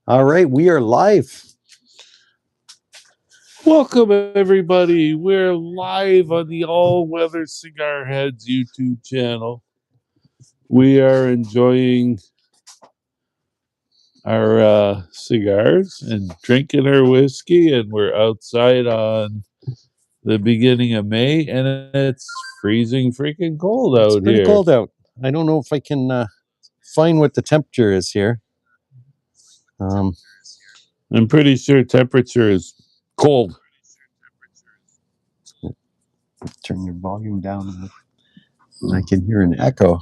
All right, we are live. Welcome, everybody. We're live on the All Weather Cigar Heads YouTube channel. We are enjoying our cigars and drinking our whiskey, and we're outside on the beginning of May, and it's freezing freaking cold It's out pretty here. cold out. I don't know if I can find what the temperature is here. I'm pretty sure temperature is cold. Turn your volume down. I can hear an echo.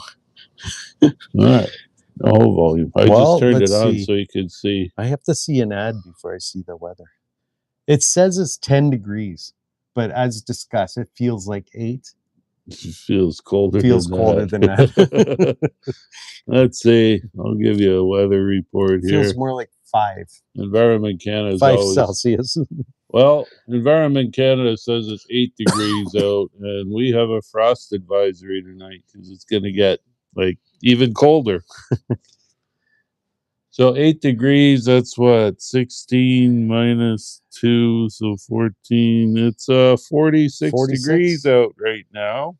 All right. The whole volume. I Well, just turned it let's on see. so you could see. I have to see an ad before I see the weather. It says it's 10 degrees, but as discussed, it feels like 8. It feels colder. Feels than colder that. than that. Let's see. I'll give you a weather report here. Feels more like 5. Environment Canada is 5 always Celsius. well. Environment Canada says it's 8 degrees out, and we have a frost advisory tonight because it's going to get like even colder. So 8 degrees. That's what 16 minus 2, so 14. It's 46 degrees out right now.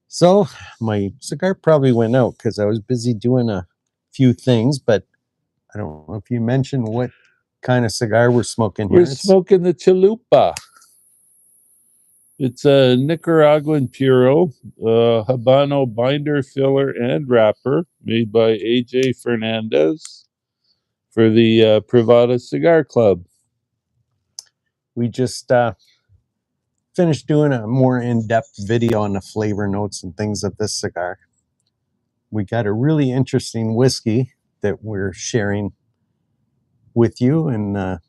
So my cigar probably went out because I was busy doing a few things, but I don't know if you mentioned what kind of cigar we're smoking here. We're smoking the Chalupa. It's a Nicaraguan Puro, Habano binder, filler, and wrapper made by AJ Fernandez for the Privada Cigar Club. We just finished doing a more in-depth video on the flavor notes and things of this cigar. We got a really interesting whiskey that we're sharing with you, and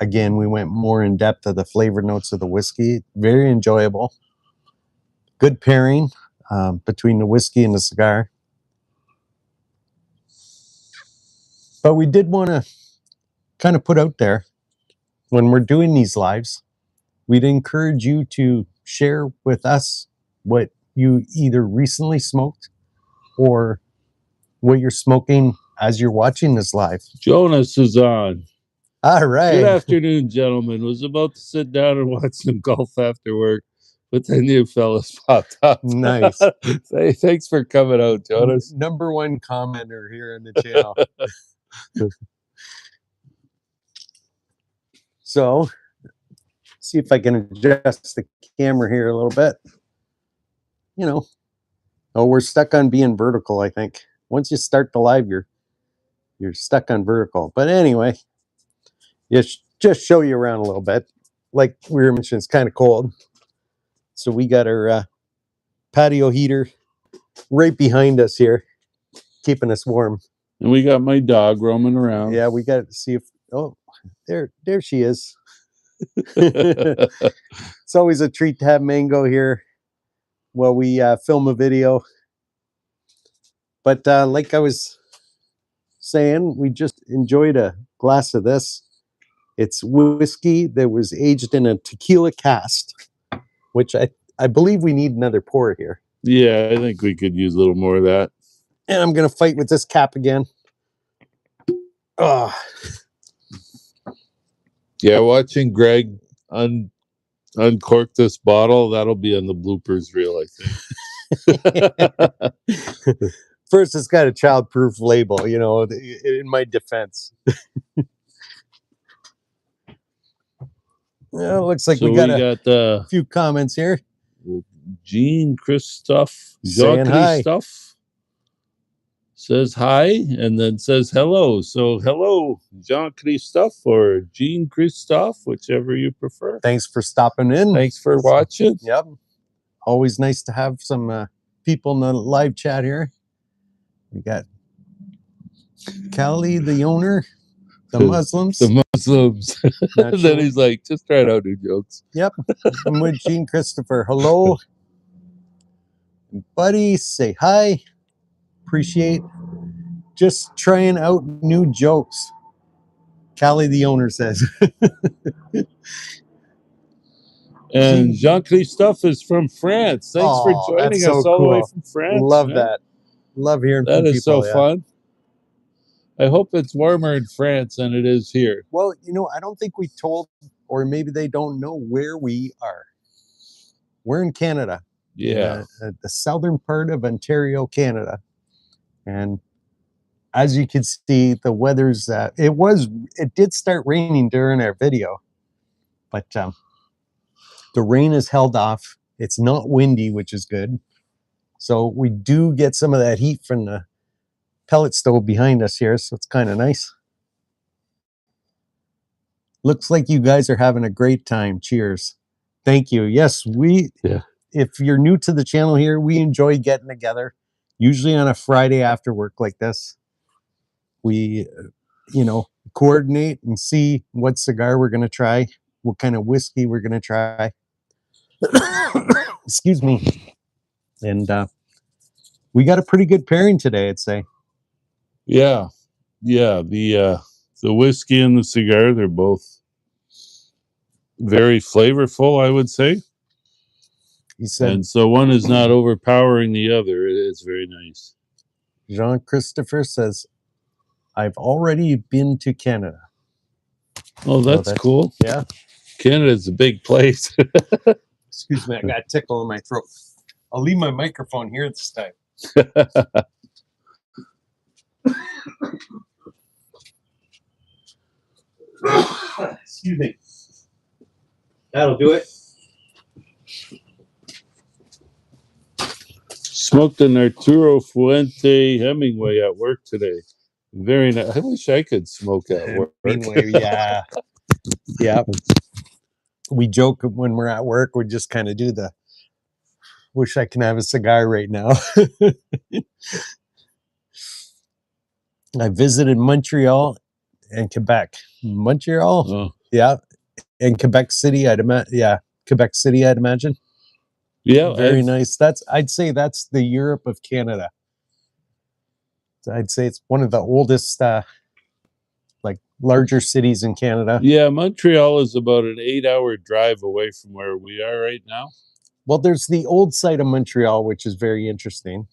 again, we went more in depth of the flavor notes of the whiskey. Very enjoyable. Good pairing between the whiskey and the cigar. But we did want to kind of put out there, when we're doing these lives, we'd encourage you to share with us what you either recently smoked or what you're smoking as you're watching this live. Jonas is on. All right. Good afternoon, gentlemen. Was about to sit down and watch some golf after work, but then you fellas popped up. Nice. Thanks for coming out, Jonas. Number one commenter here on the channel. So, see if I can adjust the camera here a little bit. You know, oh, we're stuck on being vertical, I think. Once you start the live, you're stuck on vertical. But anyway, just show you around a little bit. Like we were mentioning, it's kind of cold. So we got our patio heater right behind us here, keeping us warm. And we got my dog roaming around. Yeah, we got to see if, oh, there she is. It's always a treat to have Mango here while we film a video. But like I was saying, we just enjoyed a glass of this. It's whiskey that was aged in a tequila cask, which I believe we need another pour here. Yeah, I think we could use a little more of that. And I'm going to fight with this cap again. Oh. Yeah, watching Greg uncork this bottle, that'll be on the bloopers reel, I think. First, it's got a childproof label, you know, in my defense. Yeah, it looks like So we got a few comments here. Jean Christophe, saying hi. Christophe says hi and then says hello. So hello, Jean Christophe or Jean Christophe, whichever you prefer. Thanks for stopping in. Thanks for watching. Yep. Always nice to have some people in the live chat here. We got Callie, the owner, the Muslims. The Muslims. And then he's like, just try out new jokes. Yep. I'm with Jean Christopher. Hello. Buddy, say hi. Appreciate just trying out new jokes. Callie, the owner, says. And Jean-Christophe is from France. Thanks for joining us all the way from France. Love that. Love hearing from people. That is so fun. I hope it's warmer in France than it is here. Well, I don't think we told, or maybe they don't know where we are. We're in Canada, in Yeah. the southern part of Ontario, Canada. And as you can see, the weather's, it did start raining during our video, but the rain is held off. It's not windy, which is good. So we do get some of that heat from the pellet stove behind us here. So it's kind of nice. Looks like you guys are having a great time. Cheers. Thank you. Yes, Yeah. if you're new to the channel here, we enjoy getting together, usually on a Friday after work like this. We, coordinate and see what cigar we're going to try, what kind of whiskey we're going to try. Excuse me. And we got a pretty good pairing today, I'd say. Yeah. Yeah. The whiskey and the cigar, they're both very flavorful, I would say. He said, And so one is not overpowering the other. It's very nice. Jean Christopher says, I've already been to Canada. Oh, that's cool. Yeah. Canada's a big place. Excuse me, I got a tickle in my throat. I'll leave my microphone here this time. Excuse me. That'll do it. Smoked an Arturo Fuente Hemingway at work today. Very nice. I wish I could smoke at work. Hemingway, yeah. Yeah. We joke when we're at work, we just kind of do the wish I can have a cigar right now. I visited Montreal and Quebec. Montreal, yeah, and Quebec City. Quebec City. I'd imagine. Yeah, very nice. I'd say that's the Europe of Canada. I'd say it's one of the oldest, like larger cities in Canada. Yeah, Montreal is about an 8-hour drive away from where we are right now. Well, there's the old side of Montreal, which is very interesting.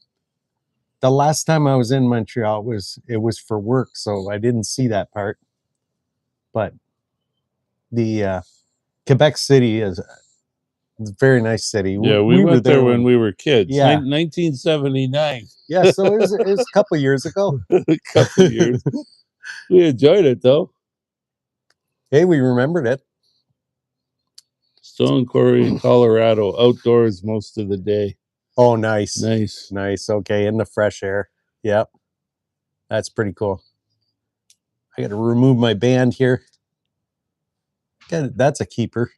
The last time I was in Montreal it was for work, so I didn't see that part. But the Quebec City is a very nice city. Yeah, we went there when we were kids. Yeah, 1979. Yeah, so it was a couple years ago. A couple years. We enjoyed it though. Hey, we remembered it. Stone Quarry, Colorado, outdoors most of the day. Oh, nice. Nice. Okay, in the fresh air. Yep. That's pretty cool. I got to remove my band here. That's a keeper.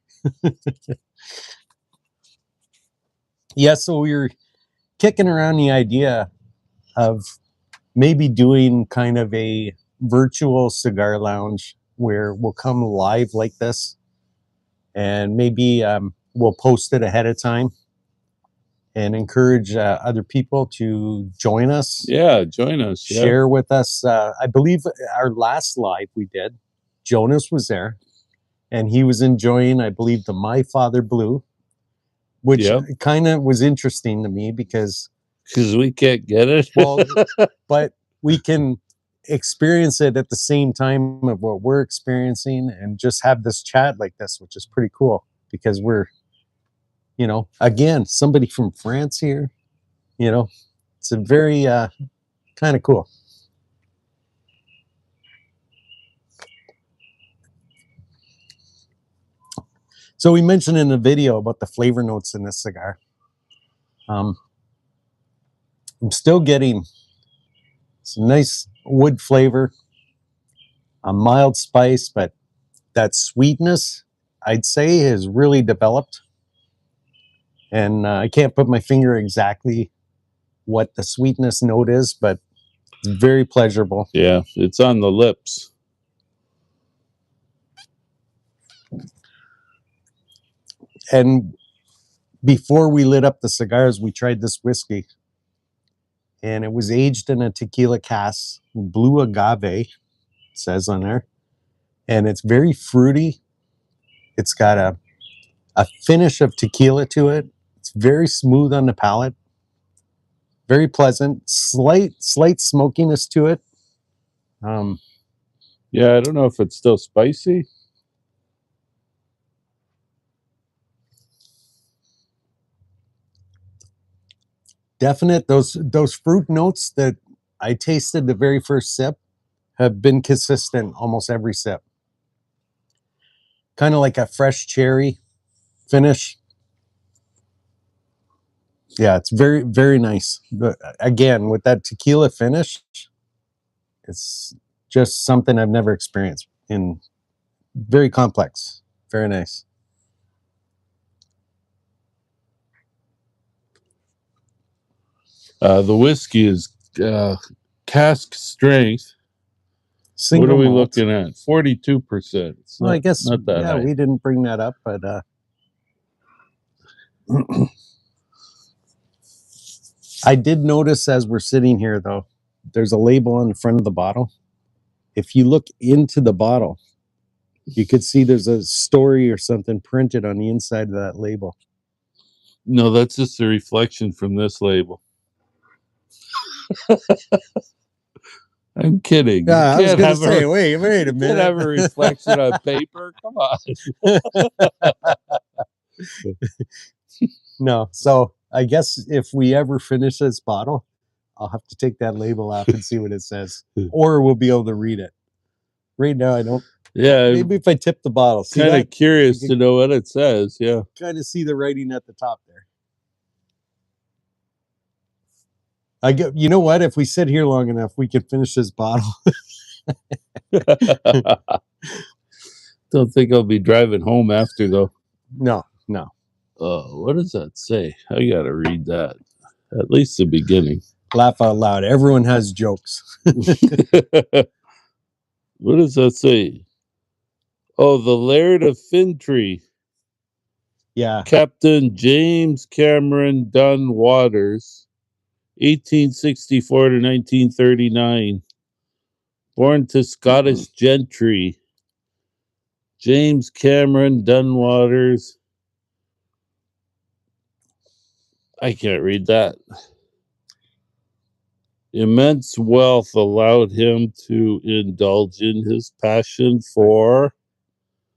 Yeah, so we were kicking around the idea of maybe doing kind of a virtual cigar lounge where we'll come live like this, and maybe we'll post it ahead of time and encourage other people to join us. Yeah, join us. Share with us. I believe our last live we did, Jonas was there, and he was enjoying, I believe, the My Father Blue, which kind of was interesting to me because we can't get it. Well, but we can experience it at the same time of what we're experiencing and just have this chat like this, which is pretty cool because we're, again, somebody from France here, it's a very kind of cool. So we mentioned in the video about the flavor notes in this cigar. I'm still getting some nice wood flavor, a mild spice, but that sweetness, I'd say, has really developed. And I can't put my finger exactly what the sweetness note is, but it's very pleasurable. Yeah, it's on the lips. And before we lit up the cigars, we tried this whiskey. And it was aged in a tequila cask, blue agave, it says on there. And it's very fruity. It's got a finish of tequila to it. It's very smooth on the palate. Very pleasant. Slight smokiness to it. Yeah, I don't know if it's still spicy. Definite. Those fruit notes that I tasted the very first sip have been consistent almost every sip. Kind of like a fresh cherry finish. Yeah, it's very, very nice. But again, with that tequila finish, it's just something I've never experienced. In very complex. Very nice. The whiskey is cask strength. Single what are we malt. looking at? 42%. It's Well, I guess not that high. we didn't bring that up, but I did notice as we're sitting here, though, there's a label on the front of the bottle. If you look into the bottle, you could see there's a story or something printed on the inside of that label. No, that's just a reflection from this label. I'm kidding. Yeah, I was going to say, wait a minute. You can't have a reflection on paper. Come on. No, so I guess if we ever finish this bottle, I'll have to take that label off and see what it says, or we'll be able to read it. Right now, I don't. Yeah, maybe if I tip the bottle, kind of curious to know what it says. Yeah, kind of see the writing at the top there. I get. You know what? If we sit here long enough, we can finish this bottle. Don't think I'll be driving home after though. No. What does that say? I gotta read that. At least the beginning. Laugh out loud. Everyone has jokes. What does that say? Oh, the Laird of Fintry. Yeah. Captain James Cameron Dunn Waters, 1864 to 1939. Born to Scottish gentry. James Cameron Dunn Waters. I can't read that. Immense wealth allowed him to indulge in his passion for.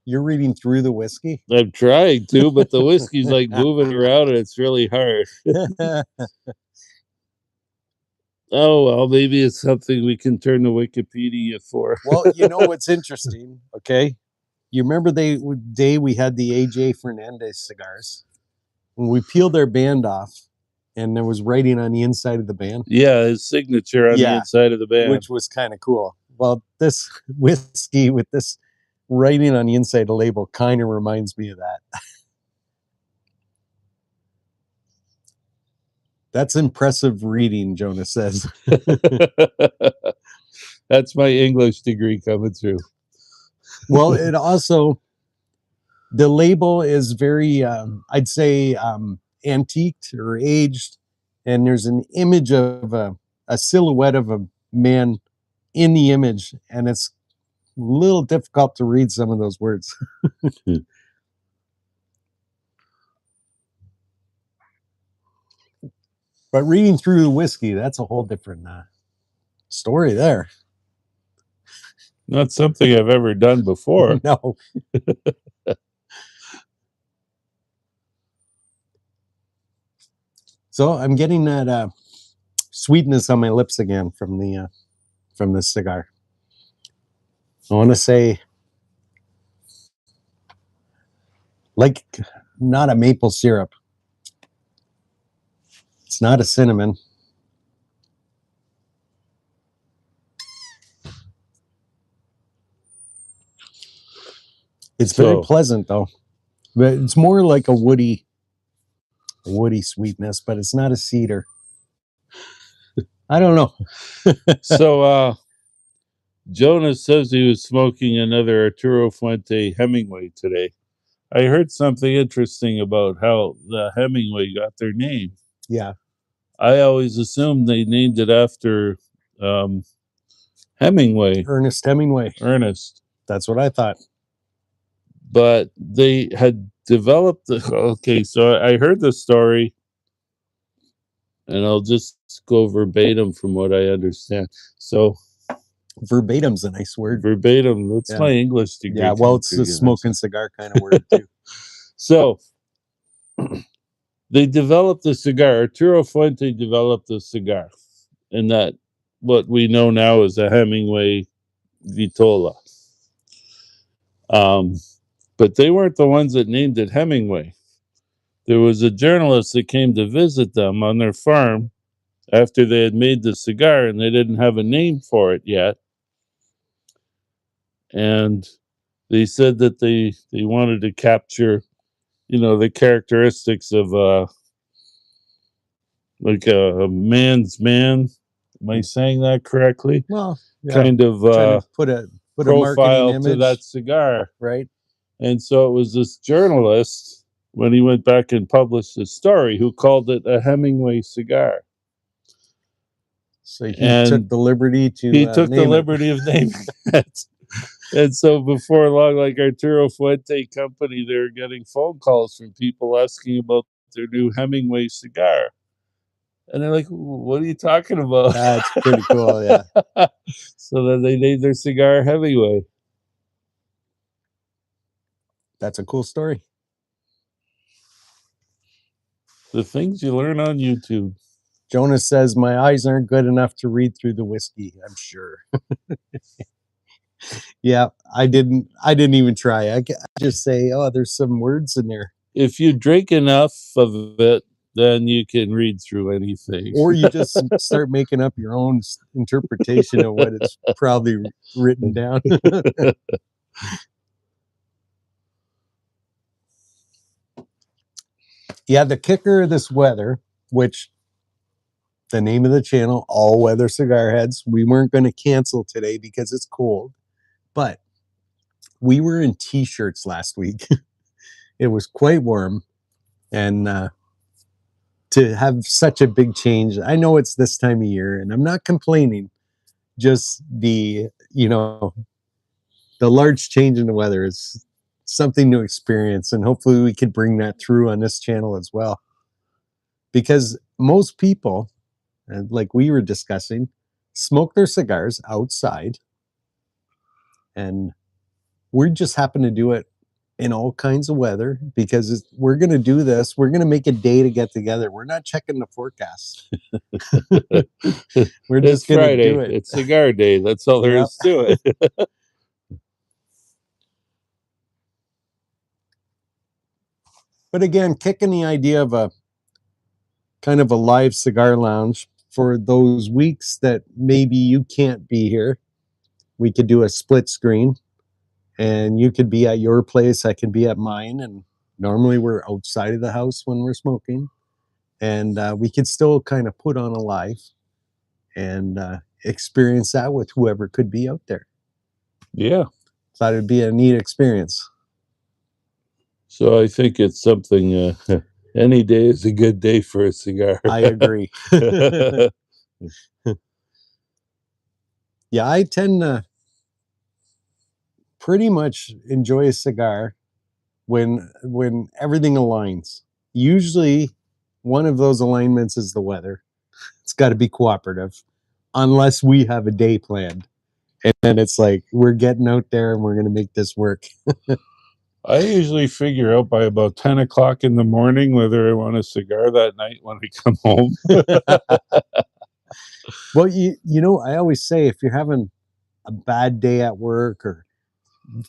You're reading through the whiskey? I'm trying to, but the whiskey's like moving around and it's really hard. Oh, well, maybe it's something we can turn to Wikipedia for. Well, you know what's interesting, okay? You remember the day we had the AJ Fernandez cigars? When we peeled their band off, and there was writing on the inside of the band. Yeah, his signature on the inside of the band. Which was kind of cool. Well, this whiskey with this writing on the inside of the label kind of reminds me of that. That's impressive reading, Jonas says. That's my English degree coming through. Well, it also, the label is very, I'd say, antiqued or aged, and there's an image of a silhouette of a man in the image, and it's a little difficult to read some of those words. But reading through the whiskey, that's a whole different story there. Not something I've ever done before. No. So I'm getting that sweetness on my lips again from this cigar. I want to say, like, not a maple syrup. It's not a cinnamon. It's very pleasant though, but it's more like a woody sweetness, but it's not a cedar. I don't know. So Jonas says he was smoking another Arturo Fuente Hemingway today. I heard something interesting about how the Hemingway got their name. Yeah. I always assumed they named it after Hemingway. Ernest Hemingway. Ernest. That's what I thought. But they had developed okay, so I heard the story, and I'll just go verbatim from what I understand. So Verbatim's a nice word. Verbatim. That's Yeah. my English degree. Yeah, well, came it's through, a smoking cigar kind of word too. So they developed the cigar. Arturo Fuente developed the cigar, and that what we know now is a Hemingway Vitola. But they weren't the ones that named it Hemingway. There was a journalist that came to visit them on their farm after they had made the cigar, and they didn't have a name for it yet. And they said that they wanted to capture, the characteristics of like a man's man. Am I saying that correctly? Well, yeah, kind of trying to put a marketing profile to image, that cigar. right? And so it was this journalist, when he went back and published his story, who called it a Hemingway cigar. So he And took the liberty to he took the name liberty of naming it. And so before long, like Arturo Fuente Company, they were getting phone calls from people asking about their new Hemingway cigar. And they're like, what are you talking about? That's pretty cool, yeah. So then they named their cigar Hemingway. That's a cool story. The things you learn on YouTube. Jonas says, my eyes aren't good enough to read through the whiskey, I'm sure. Yeah, I didn't even try. I just say, oh, there's some words in there. If you drink enough of it, then you can read through anything. Or you just start making up your own interpretation of what it's probably written down. Yeah, the kicker of this weather, which the name of the channel, All Weather Cigar Heads, we weren't going to cancel today because it's cold, but we were in t-shirts last week. It was quite warm, and to have such a big change, I know it's this time of year, and I'm not complaining, just the large change in the weather is something to experience, and hopefully we could bring that through on this channel as well, because most people, like we were discussing, smoke their cigars outside, and we just happen to do it in all kinds of weather because we're going to do this. We're going to make a day to get together. We're not checking the forecast. We're just going to do it. It's cigar day. That's all there is to it. But again, kicking the idea of a kind of a live cigar lounge for those weeks that maybe you can't be here. We could do a split screen, and you could be at your place, I can be at mine, and normally we're outside of the house when we're smoking, and we could still kind of put on a live and experience that with whoever could be out there. Yeah. Thought it'd be a neat experience. So I think it's something, any day is a good day for a cigar. I agree. Yeah, I tend to pretty much enjoy a cigar when everything aligns. Usually one of those alignments is the weather. It's got to be cooperative, unless we have a day planned, and then it's like we're getting out there and we're going to make this work. I usually figure out by about 10 o'clock in the morning whether I want a cigar that night when I come home. Well, I always say, if you're having a bad day at work or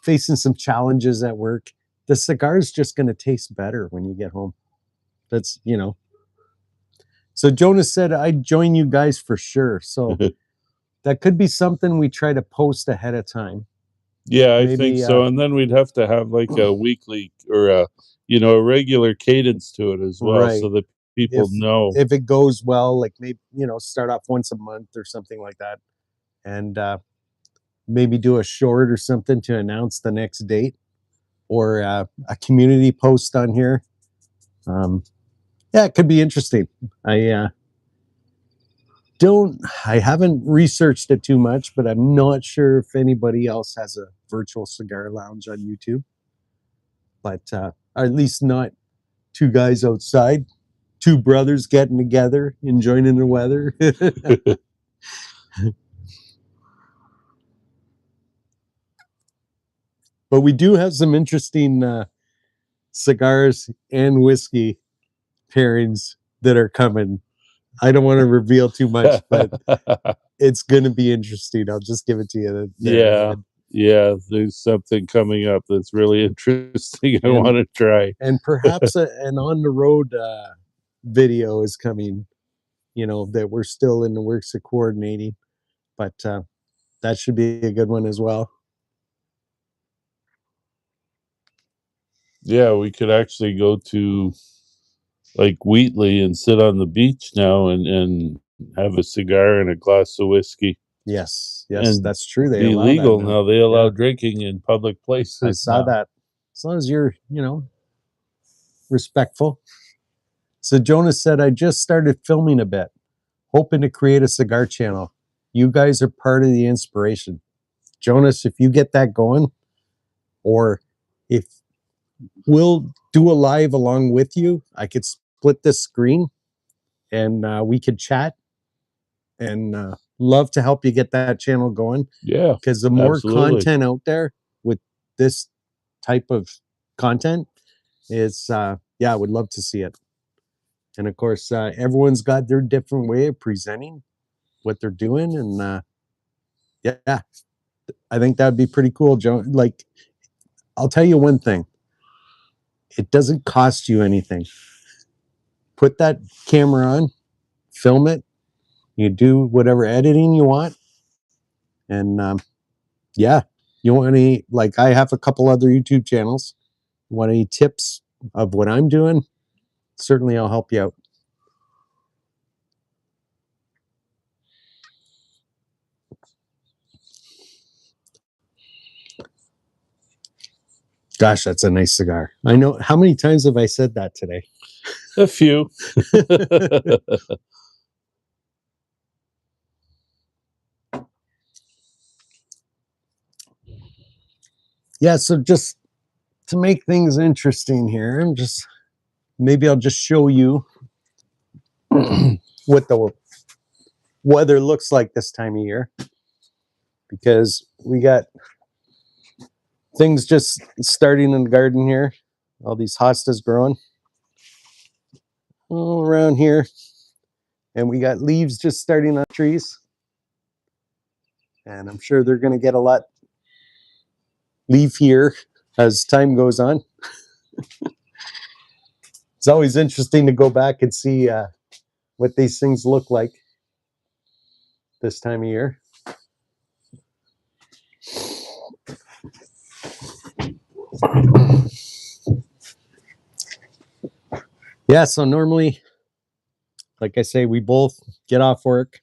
facing some challenges at work, the cigar is just going to taste better when you get home. That's, So Jonas said, I'd join you guys for sure. So that could be something we try to post ahead of time. Yeah, I think so. And then we'd have to have like a weekly or a regular cadence to it as well, right, so that people know. If it goes well, like maybe, start off once a month or something like that, and maybe do a short or something to announce the next date, or a community post on here. Yeah, it could be interesting. I haven't researched it too much, but I'm not sure if anybody else has a virtual cigar lounge on YouTube. But or at least not two guys outside, two brothers getting together, enjoying the weather. But we do have some interesting cigars and whiskey pairings that are coming. I don't want to reveal too much, but it's going to be interesting. I'll just give it to you there. Yeah, there's something coming up that's really interesting. I And want to try. and perhaps an on the road video is coming. That we're still in the works of coordinating, but that should be a good one as well. Yeah, we could actually go to like Wheatley and sit on the beach now and have a cigar and a glass of whiskey Yes, and that's true. They be allow that legal now. now. They allow Yeah, drinking in public I places saw now. that. As long as you're, respectful. So Jonas said, I just started filming a bit, hoping to create a cigar channel. You guys are part of the inspiration. Jonas, if you get that going, or if we'll do a live along with you, I could split this screen and we could chat and love to help you get that channel going. Yeah, Because the more absolutely. content out there with this type of content, it's I would love to see it. And of course, everyone's got their different way of presenting what they're doing, and yeah, I think that'd be pretty cool, Joe. Like, I'll tell you one thing: it doesn't cost you anything. Put that camera on, film it. You do whatever editing you want, and yeah, you want any? Like, I have a couple other YouTube channels. Want any tips of what I'm doing? Certainly, I'll help you out. Gosh, that's a nice cigar. I know. How many times have I said that today? A few. Yeah, so just to make things interesting here, maybe I'll just show you what the weather looks like this time of year, because we got things just starting in the garden here. All these hostas growing all around here, and we got leaves just starting on trees, and I'm sure they're going to get a lot leafier as time goes on. It's always interesting to go back and see what these things look like this time of year. Yeah, so normally, like I say, we both get off work.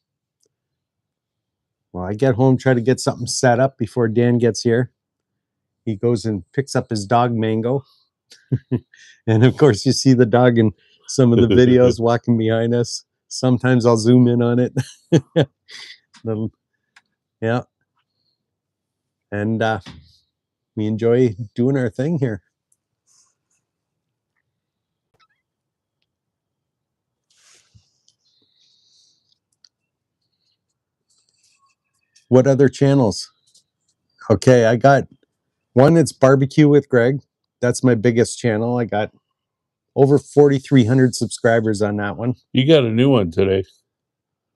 Well, I get home, try to get something set up before Dan gets here. He goes and picks up his dog Mango. And of course, you see the dog in some of the videos walking behind us. Sometimes I'll zoom in on it. Little, yeah. And we enjoy doing our thing here. What other channels? Okay, I got one. It's Barbecue with Greg. That's my biggest channel. I got over 4,300 subscribers on that one. You got a new one today.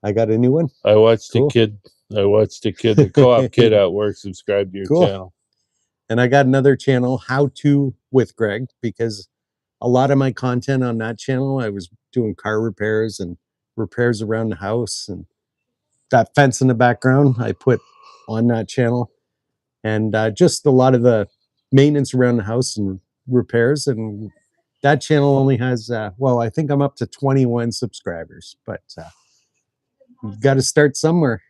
I got a new one. I watched Cool. the co-op kid at work subscribe to your Cool. channel. And I got another channel, How To with Greg, because a lot of my content on that channel, I was doing car repairs and repairs around the house, and that fence in the background I put on that channel, and just a lot of the maintenance around the house and repairs. And that channel only has, well, I think I'm up to 21 subscribers, but you've got to start somewhere.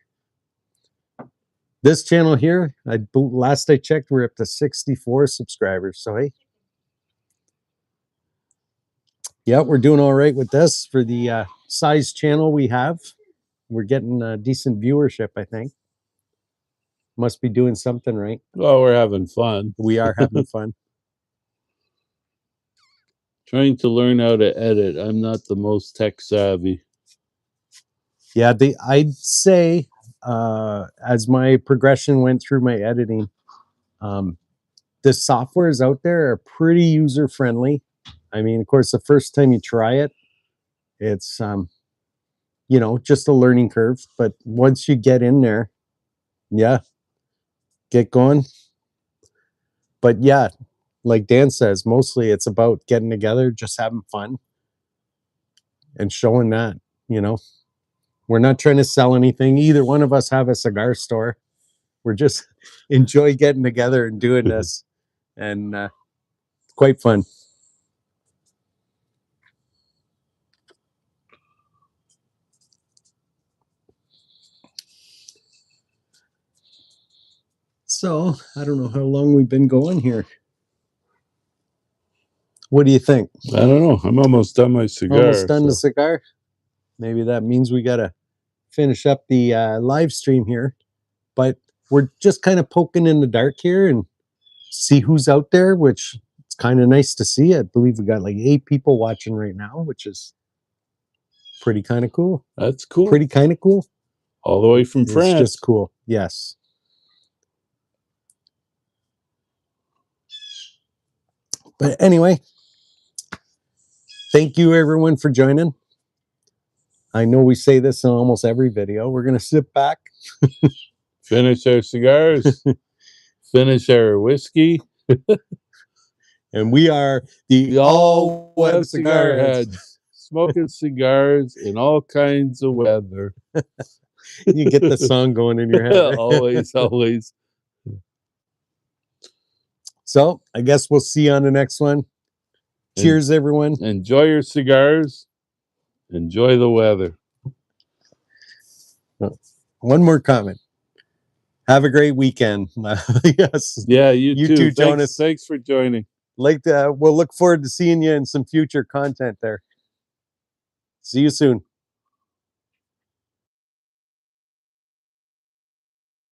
This channel here, last I checked, we're up to 64 subscribers. So hey, yeah, we're doing all right with this for the size channel we have. We're getting a decent viewership, I think. Must be doing something right. Well, we're having fun. We are having fun. Trying to learn how to edit. I'm not the most tech savvy. Yeah, I'd say as my progression went through my editing, the softwares out there are pretty user friendly. I mean, of course, the first time you try it, it's you know, just a learning curve. But once you get in there, yeah, get going. But yeah, like Dan says, mostly it's about getting together, just having fun and showing that, you know, we're not trying to sell anything. Either one of us have a cigar store. We're just enjoy getting together and doing this, and quite fun. So I don't know how long we've been going here. What do you think? I don't know. I'm almost done my cigar. Almost done the so- cigar. Maybe that means we gotta finish up the live stream here, but we're just kind of poking in the dark here and see who's out there, which it's kind of nice to see. I believe we got like 8 people watching right now, which is pretty kind of cool. That's cool. Pretty kind of cool. All the way from It's France. just cool. Yes. But anyway, thank you everyone for joining. I know we say this in almost every video. We're gonna sit back, Finish our cigars. Finish our whiskey. and we are the all web cigar heads. Smoking cigars in all kinds of weather. You get the song going in your head. Right? Always, always. So I guess we'll see you on the next one. Cheers, everyone. Enjoy your cigars. Enjoy the weather. One more comment. Have a great weekend. Yes. Yeah, you You too. too, Thanks, Jonas. Thanks for joining. We'll look forward to seeing you in some future content there. See you soon.